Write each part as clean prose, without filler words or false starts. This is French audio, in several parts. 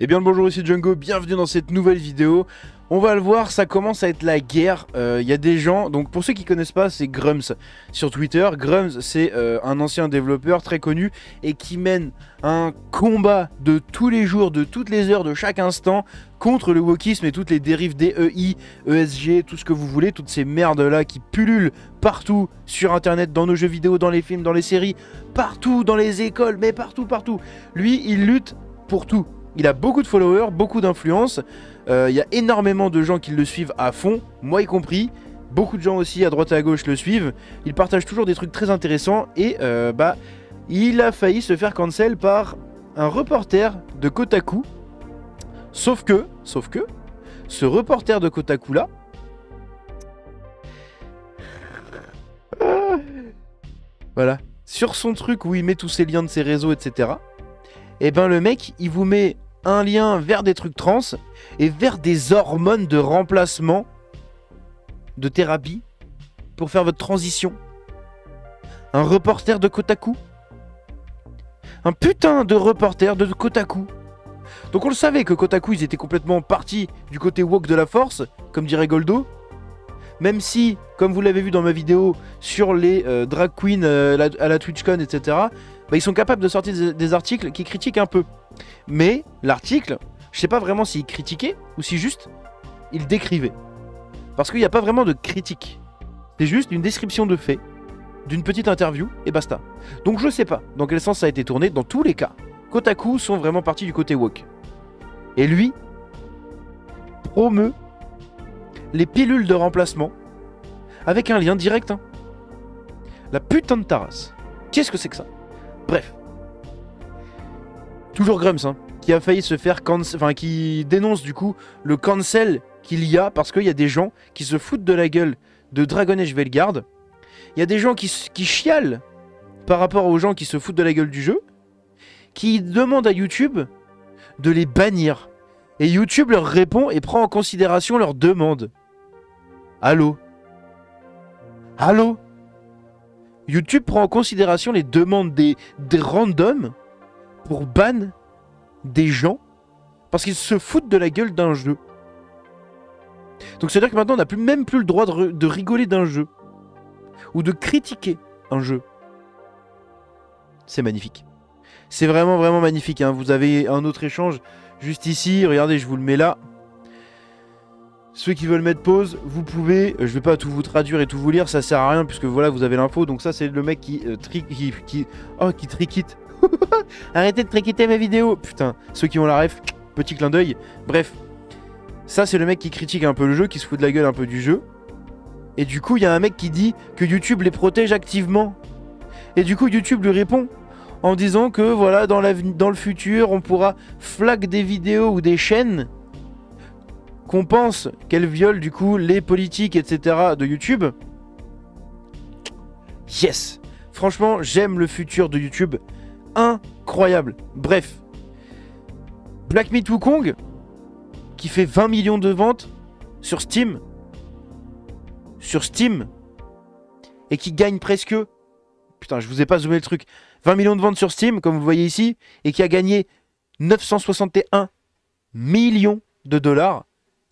Eh bien le bonjour, ici Django, bienvenue dans cette nouvelle vidéo. On va le voir, ça commence à être la guerre. Il y a des gens, donc pour ceux qui connaissent pas, c'est Grums sur Twitter. Grums, c'est un ancien développeur très connu et qui mène un combat de tous les jours, de toutes les heures, de chaque instant contre le wokisme et toutes les dérives DEI, ESG, tout ce que vous voulez, toutes ces merdes là qui pullulent partout sur internet, dans nos jeux vidéo, dans les films, dans les séries, partout, dans les écoles, mais partout, partout. Lui, il lutte pour tout. Il a beaucoup de followers, beaucoup d'influence, il y a énormément de gens qui le suivent à fond, moi y compris, beaucoup de gens aussi à droite et à gauche le suivent, il partage toujours des trucs très intéressants et il a failli se faire cancel par un reporter de Kotaku, sauf que, ce reporter de Kotaku là, voilà, sur son truc où il met tous ses liens de ses réseaux, etc., et ben le mec, il vous met un lien vers des trucs trans et vers des hormones de remplacement de thérapie pour faire votre transition. Un reporter de Kotaku. Un putain de reporter de Kotaku. Donc on le savait que Kotaku, ils étaient complètement partis du côté woke de la force, comme dirait Goldo. Même si, comme vous l'avez vu dans ma vidéo sur les drag queens à la TwitchCon, etc., bah, ils sont capables de sortir des articles qui critiquent un peu. Mais l'article, je sais pas vraiment s'il critiquait ou si juste il décrivait. Parce qu'il n'y a pas vraiment de critique. C'est juste une description de faits, d'une petite interview et basta. Donc je sais pas dans quel sens ça a été tourné. Dans tous les cas, Kotaku sont vraiment partis du côté woke. Et lui promeut les pilules de remplacement avec un lien direct. Hein. La putain de tarasse. Qu'est-ce que c'est que ça? Bref. Toujours Grums, hein, qui a failli se faire cancel, enfin qui dénonce du coup le cancel qu'il y a parce qu'il y a des gens qui se foutent de la gueule de Dragon Age Veilguard. Il y a des gens qui chialent par rapport aux gens qui se foutent de la gueule du jeu, qui demandent à YouTube de les bannir. Et YouTube leur répond et prend en considération leurs demandes. Allô? Allô? YouTube prend en considération les demandes des randoms pour ban des gens parce qu'ils se foutent de la gueule d'un jeu. Donc c'est à dire que maintenant on n'a même plus le droit de rigoler d'un jeu ou de critiquer un jeu. C'est magnifique. C'est vraiment vraiment magnifique. Hein. Vous avez un autre échange juste ici. Regardez, je vous le mets là. Ceux qui veulent mettre pause, vous pouvez. Je vais pas tout vous traduire et tout vous lire, ça sert à rien puisque voilà, vous avez l'info. Donc ça, c'est le mec qui triquite. Arrêtez de triquiter mes vidéos. Putain, ceux qui ont la ref, petit clin d'œil. Bref, ça c'est le mec qui critique un peu le jeu, qui se fout de la gueule un peu du jeu. Et du coup, il y a un mec qui dit que YouTube les protège activement. Et du coup, YouTube lui répond en disant que voilà, dans le futur, on pourra flag des vidéos ou des chaînes qu'on pense qu'elle viole du coup les politiques, etc. de YouTube. Yes! Franchement, j'aime le futur de YouTube. Incroyable. Bref. Black Myth Wukong, qui fait 20 millions de ventes sur Steam. Sur Steam. Et qui gagne presque... Putain, je vous ai pas zoomé le truc. 20 millions de ventes sur Steam, comme vous le voyez ici. Et qui a gagné 961 millions de dollars.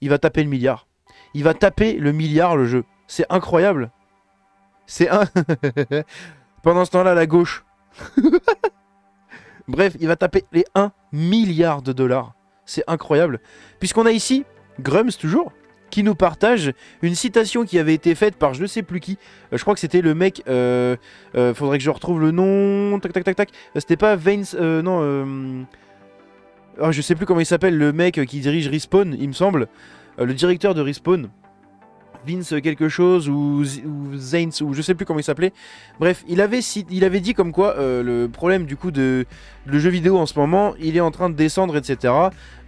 Il va taper le milliard. Il va taper le milliard, le jeu. C'est incroyable. C'est un... Pendant ce temps-là, la gauche. Bref, il va taper les 1 milliard de dollars. C'est incroyable. Puisqu'on a ici, Grums toujours, qui nous partage une citation qui avait été faite par je ne sais plus qui. Je crois que c'était le mec... faudrait que je retrouve le nom... Tac, tac, tac, tac. C'était pas Vance... non... Oh, je sais plus comment il s'appelle, le mec qui dirige Respawn, il me semble. Le directeur de Respawn. Vince quelque chose ou Zanes ou je sais plus comment il s'appelait. Bref, il avait dit comme quoi le problème du coup de le jeu vidéo en ce moment, il est en train de descendre, etc.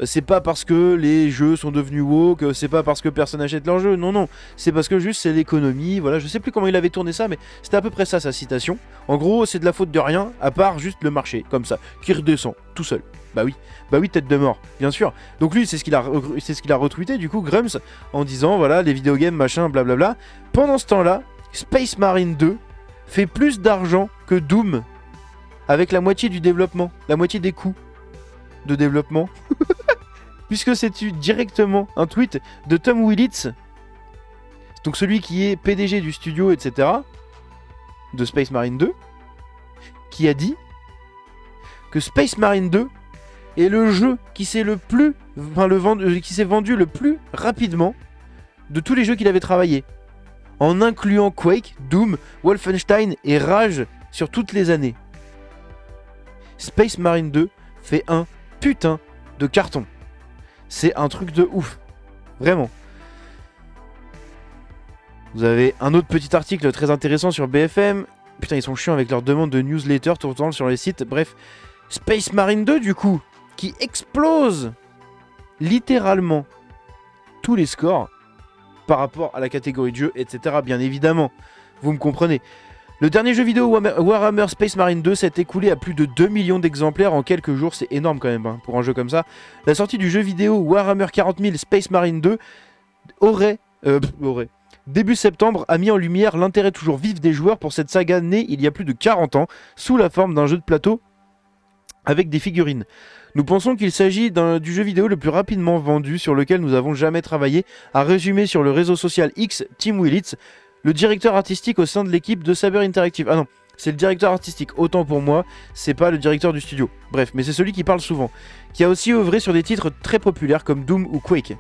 C'est pas parce que les jeux sont devenus woke, c'est pas parce que personne achète leurs jeux, non, c'est parce que juste c'est l'économie, voilà, je sais plus comment il avait tourné ça, mais c'était à peu près ça sa citation. En gros, c'est de la faute de rien, à part juste le marché, comme ça, qui redescend, tout seul. Bah oui, tête de mort, bien sûr. Donc lui, c'est ce qu'il a retweeté, du coup, Grums, en disant, voilà, les vidéogames, machin, blablabla. Pendant ce temps-là, Space Marine 2 fait plus d'argent que Doom, avec la moitié du développement, la moitié des coûts de développement. puisque c'est directement un tweet de Tom Willits, donc celui qui est PDG du studio, etc., de Space Marine 2, qui a dit que Space Marine 2 est le jeu qui s'est qui s'est vendu le plus rapidement de tous les jeux qu'il avait travaillé, en incluant Quake, Doom, Wolfenstein et Rage sur toutes les années. Space Marine 2 fait un putain de carton. C'est un truc de ouf. Vraiment. Vous avez un autre petit article très intéressant sur BFM. Putain, ils sont chiants avec leur demande de newsletter tout le temps sur les sites. Bref, Space Marine 2, du coup, qui explose littéralement tous les scores par rapport à la catégorie de jeu, etc. Bien évidemment, vous me comprenez. Le dernier jeu vidéo Warhammer Space Marine 2 s'est écoulé à plus de 2 millions d'exemplaires en quelques jours. C'est énorme quand même, hein, pour un jeu comme ça. La sortie du jeu vidéo Warhammer 40 000 Space Marine 2 aurait début septembre a mis en lumière l'intérêt toujours vif des joueurs pour cette saga née il y a plus de 40 ans, sous la forme d'un jeu de plateau avec des figurines. Nous pensons qu'il s'agit du jeu vidéo le plus rapidement vendu sur lequel nous avons jamais travaillé, a résumé sur le réseau social X Tim Willits, le directeur artistique au sein de l'équipe de Saber Interactive. Ah non, c'est le directeur artistique, autant pour moi, c'est pas le directeur du studio. Bref, mais c'est celui qui parle souvent, qui a aussi œuvré sur des titres très populaires comme Doom ou Quake.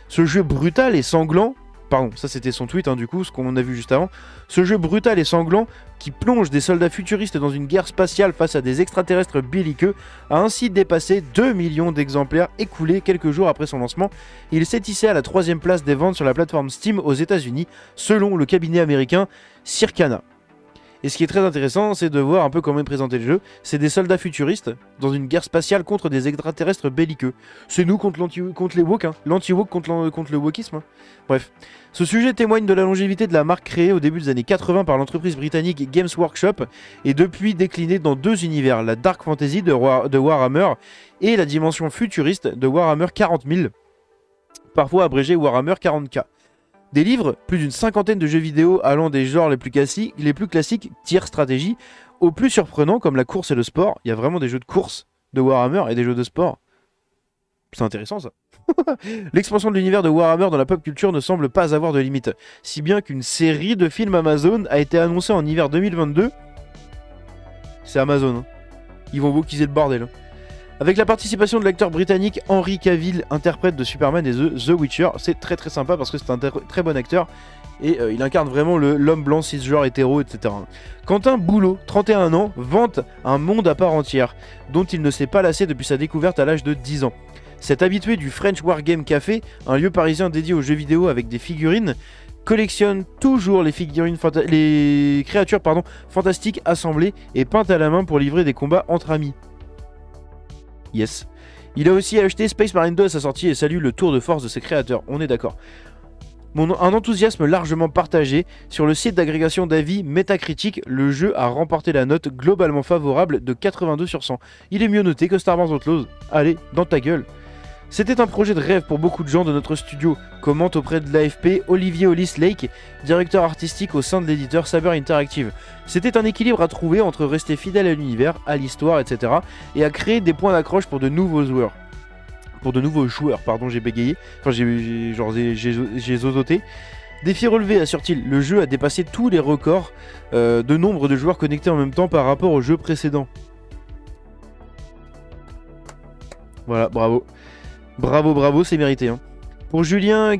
Ce jeu brutal et sanglant, pardon, ça c'était son tweet, hein, du coup, ce qu'on a vu juste avant. Ce jeu brutal et sanglant, qui plonge des soldats futuristes dans une guerre spatiale face à des extraterrestres belliqueux, a ainsi dépassé 2 millions d'exemplaires écoulés quelques jours après son lancement. Il s'est hissé à la 3e place des ventes sur la plateforme Steam aux États-Unis, selon le cabinet américain Circana. Et ce qui est très intéressant, c'est de voir un peu comment est présenté le jeu. C'est des soldats futuristes dans une guerre spatiale contre des extraterrestres belliqueux. C'est nous contre les woke, hein. L'anti-woke contre le wokisme. Hein. Bref. Ce sujet témoigne de la longévité de la marque créée au début des années 80 par l'entreprise britannique Games Workshop et depuis déclinée dans 2 univers, la Dark Fantasy de Warhammer et la dimension futuriste de Warhammer 40 000, parfois abrégé Warhammer 40K. Des livres, plus d'une 50aine de jeux vidéo allant des genres les plus classiques, tir, stratégie, aux plus surprenants comme la course et le sport. Il y a vraiment des jeux de course de Warhammer et des jeux de sport. C'est intéressant ça. L'expansion de l'univers de Warhammer dans la pop culture ne semble pas avoir de limite, si bien qu'une série de films Amazon a été annoncée en hiver 2022. C'est Amazon, hein. Ils vont wokaiser le bordel. Avec la participation de l'acteur britannique Henry Cavill, interprète de Superman et The Witcher. C'est très très sympa parce que c'est un très bon acteur et il incarne vraiment l'homme blanc cisgenre hétéro, etc. Quentin Boulot, 31 ans, vante un monde à part entière dont il ne s'est pas lassé depuis sa découverte à l'âge de 10 ans. Cet habitué du French Wargame Café, un lieu parisien dédié aux jeux vidéo avec des figurines, collectionne toujours les créatures fantastiques assemblées et peintes à la main pour livrer des combats entre amis. Yes. Il a aussi acheté Space Marine 2 à sa sortie et salue le tour de force de ses créateurs, on est d'accord. Un enthousiasme largement partagé. Sur le site d'agrégation d'avis Metacritic, le jeu a remporté la note globalement favorable de 82 sur 100. Il est mieux noté que Star Wars Outlaws. Allez, dans ta gueule. C'était un projet de rêve pour beaucoup de gens de notre studio, commente auprès de l'AFP Olivier Hollis Lake, directeur artistique au sein de l'éditeur Saber Interactive. C'était un équilibre à trouver entre rester fidèle à l'univers, à l'histoire, etc. et à créer des points d'accroche pour de nouveaux joueurs. J'ai bégayé. Enfin, j'ai zozoté. Défi relevé, assure-t-il. Le jeu a dépassé tous les records de nombre de joueurs connectés en même temps par rapport au jeu précédent. Voilà, bravo. Bravo, c'est mérité. Hein. Pour Julien,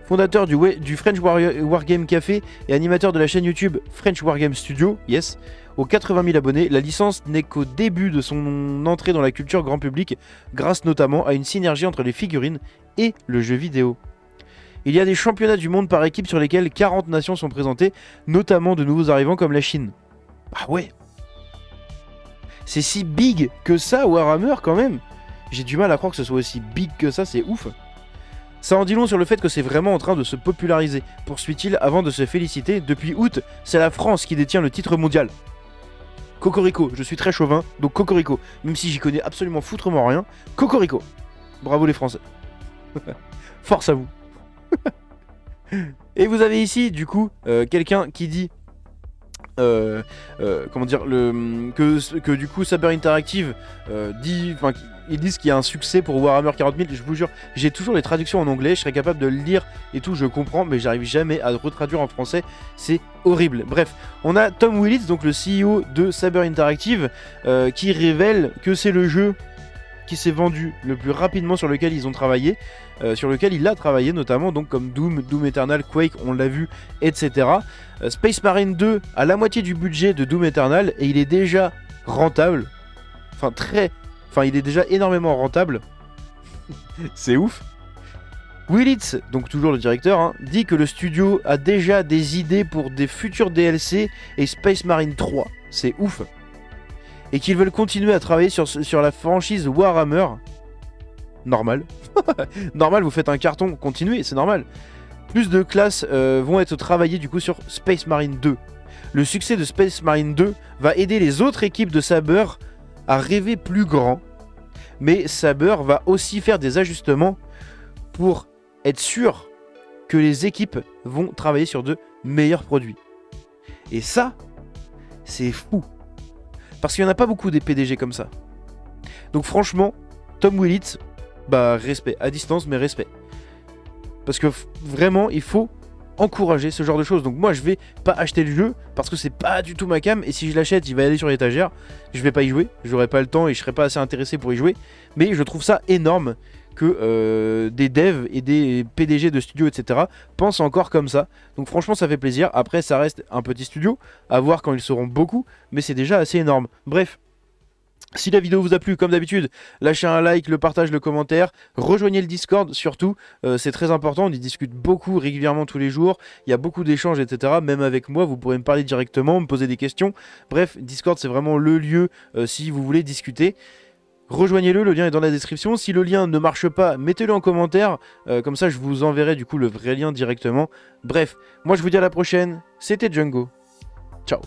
fondateur du French Wargame Café et animateur de la chaîne YouTube French Wargame Studio, yes, aux 80 000 abonnés, la licence n'est qu'au début de son entrée dans la culture grand public, grâce notamment à une synergie entre les figurines et le jeu vidéo. Il y a des championnats du monde par équipe sur lesquels 40 nations sont présentées, notamment de nouveaux arrivants comme la Chine. Ah ouais. C'est si big que ça, Warhammer, quand même. J'ai du mal à croire que ce soit aussi big que ça, c'est ouf. Ça en dit long sur le fait que c'est vraiment en train de se populariser, poursuit-il avant de se féliciter. Depuis août, c'est la France qui détient le titre mondial. Cocorico, je suis très chauvin, donc Cocorico. Même si j'y connais absolument foutrement rien, Cocorico. Bravo les Français. Force à vous. Et vous avez ici, du coup, quelqu'un qui dit... comment dire, que du coup Saber Interactive dit, ils disent qu'il y a un succès pour Warhammer 40 000. Je vous jure, j'ai toujours les traductions en anglais. Je serais capable de le lire et tout, je comprends, mais j'arrive jamais à retraduire en français. C'est horrible. Bref, on a Tom Willits, donc le CEO de Saber Interactive, qui révèle que c'est le jeu qui s'est vendu le plus rapidement, sur lequel ils ont travaillé, sur lequel il a travaillé notamment, donc comme Doom, Doom Eternal, Quake, on l'a vu, etc. Space Marine 2 a la moitié du budget de Doom Eternal et il est déjà rentable. Enfin, il est déjà énormément rentable. C'est ouf. Willits, donc toujours le directeur, hein, dit que le studio a déjà des idées pour des futurs DLC et Space Marine 3. C'est ouf. Et qu'ils veulent continuer à travailler sur la franchise Warhammer. Normal. Normal, vous faites un carton, continuez, c'est normal. Plus de classes vont être travaillées du coup sur Space Marine 2. Le succès de Space Marine 2 va aider les autres équipes de Saber à rêver plus grand. Mais Saber va aussi faire des ajustements pour être sûr que les équipes vont travailler sur de meilleurs produits. Et ça, c'est fou. Parce qu'il n'y en a pas beaucoup des PDG comme ça. Donc franchement, Tom Willits, bah respect. À distance, mais respect. Parce que vraiment, il faut encourager ce genre de choses. Donc moi, je vais pas acheter le jeu parce que c'est pas du tout ma cam. Et si je l'achète, il va aller sur l'étagère. Je vais pas y jouer. J'aurai pas le temps et je serai pas assez intéressé pour y jouer. Mais je trouve ça énorme que des devs et des PDG de studios, etc. pensent encore comme ça. Donc franchement, ça fait plaisir. Après, ça reste un petit studio. À voir quand ils seront beaucoup. Mais c'est déjà assez énorme. Bref. Si la vidéo vous a plu, comme d'habitude, lâchez un like, le partage, le commentaire. Rejoignez le Discord, surtout. C'est très important. On y discute beaucoup, régulièrement, tous les jours. Il y a beaucoup d'échanges, etc. Même avec moi, vous pourrez me parler directement, me poser des questions. Bref, Discord, c'est vraiment le lieu si vous voulez discuter. Rejoignez-le, le lien est dans la description. Si le lien ne marche pas, mettez-le en commentaire. Comme ça, je vous enverrai du coup le vrai lien directement. Bref, moi je vous dis à la prochaine. C'était Django. Ciao.